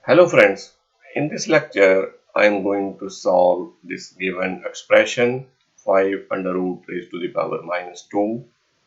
Hello friends, in this lecture I am going to solve this given expression 5 under root raised to the power minus 2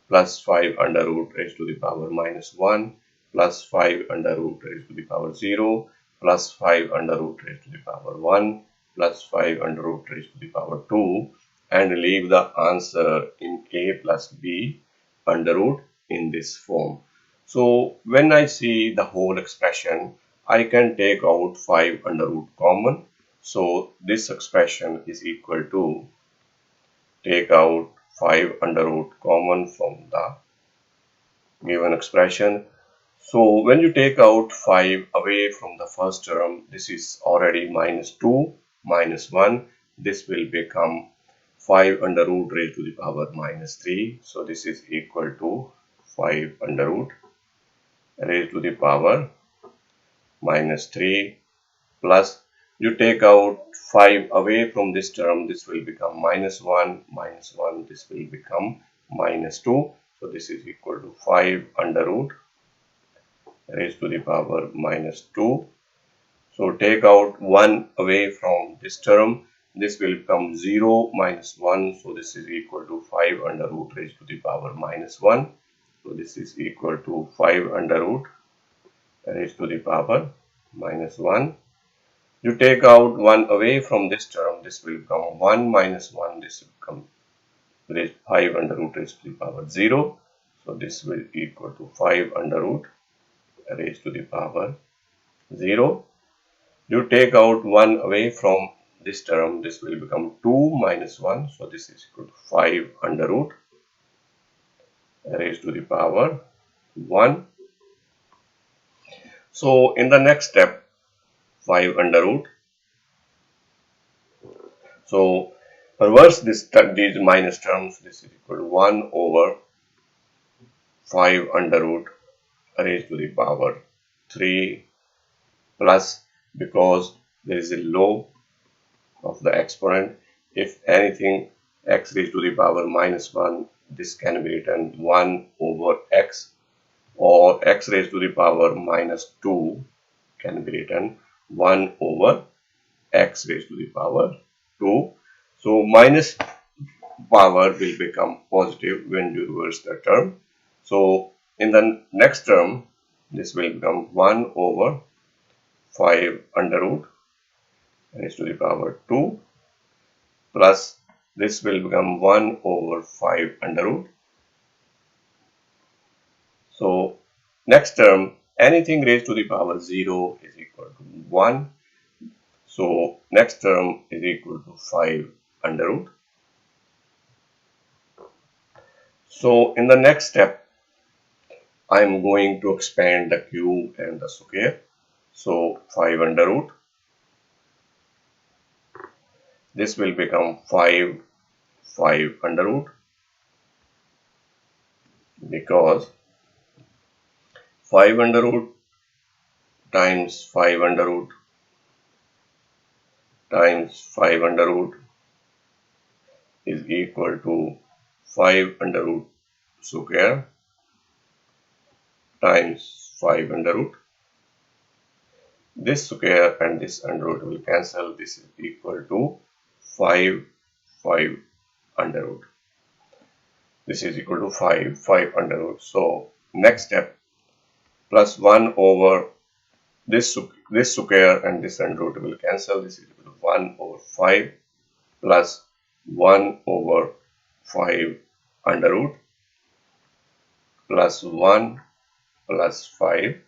plus 5 under root raised to the power minus 1 plus 5 under root raised to the power 0 plus 5 under root raised to the power 1 plus 5 under root raised to the power 2 and leave the answer in a plus b under root in this form. So when I see the whole expression, I can take out 5 under root common. So this expression is equal to take out 5 under root common from the given expression. So when you take out 5 away from the first term, this is already minus 2 minus 1. This will become 5 under root raised to the power minus 3. So this is equal to 5 under root raised to the power minus 3 plus you take out 5 away from this term, this will become minus 1, this will become minus 2. So this is equal to 5 under root raised to the power minus 2. So take out 1 away from this term, this will become 0 minus 1. So this is equal to 5 under root raised to the power minus 1. So this is equal to 5 under root raised to the power minus 1. You take out 1 away from this term, this will become 1 minus 1, this will become 5 under root raised to the power 0. So this will equal to 5 under root raised to the power 0. You take out 1 away from this term, this will become 2 minus 1. So this is equal to 5 under root raised to the power 1. So in the next step, 5 under root. So reverse these minus terms. This is equal to 1 over 5 under root raised to the power 3 plus, because there is a law of the exponent, if anything x raised to the power minus 1, this can be written 1 over x, or x raised to the power minus 2 can be written 1 over x raised to the power 2. So minus power will become positive when you reverse the term. So in the next term, this will become 1 over 5 under root raised to the power 2 plus this will become 1 over 5 under root. So next term, anything raised to the power 0 is equal to 1. So next term is equal to 5 under root. So in the next step, I am going to expand the cube and the square. So 5 under root. This will become 5 under root, because 5 under root times 5 under root times 5 under root is equal to 5 under root square times 5 under root. This square and this under root will cancel. This is equal to 5 under root. This is equal to 5 under root. So next step, plus 1 over this square and this under root will cancel. This is equal to 1 over 5 plus 1 over 5 under root plus 1 plus 5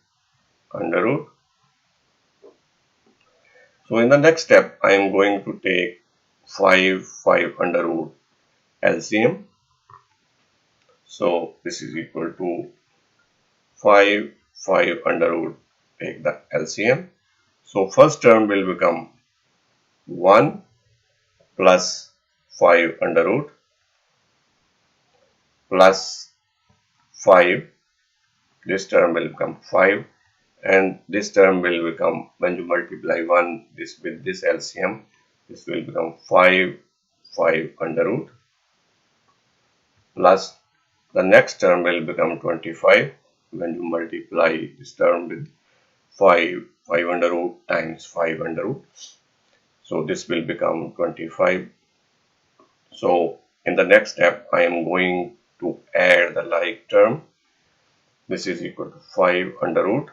under root. So in the next step, I am going to take 5 under root LCM. So this is equal to 5 under root, take the LCM. So first term will become 1 plus 5 under root plus 5. This term will become 5, and this term will become, when you multiply 1 this with this LCM, this will become 5 under root plus the next term will become 25 when you multiply this term with 5 5 under root times 5 under root. So this will become 25. So in the next step, I am going to add the like term. This is equal to 5 under root.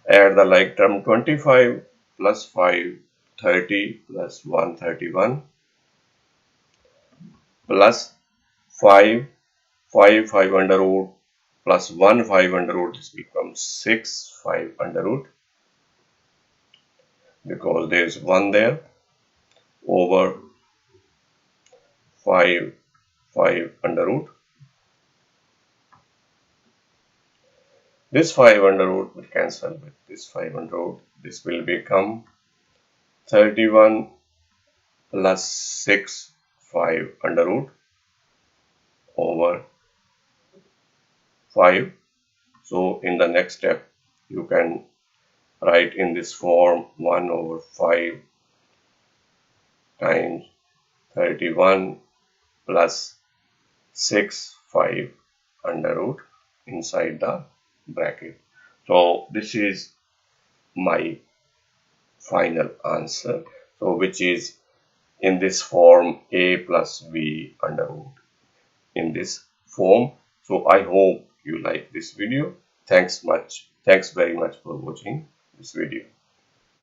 Add the like term 25 plus 5, 30 plus 131 plus 5, 5 under root plus 1 5 under root. This becomes 6 5 under root because there is 1 there over 5 5 under root. This 5 under root will cancel with this 5 under root. This will become 31 plus 6 5 under root over 5. So in the next step, you can write in this form 1 over 5 times 31 plus 6 5 under root inside the bracket. So this is my final answer. So which is in this form a plus b under root in this form. So I hope you like this video. Thanks very much for watching this video.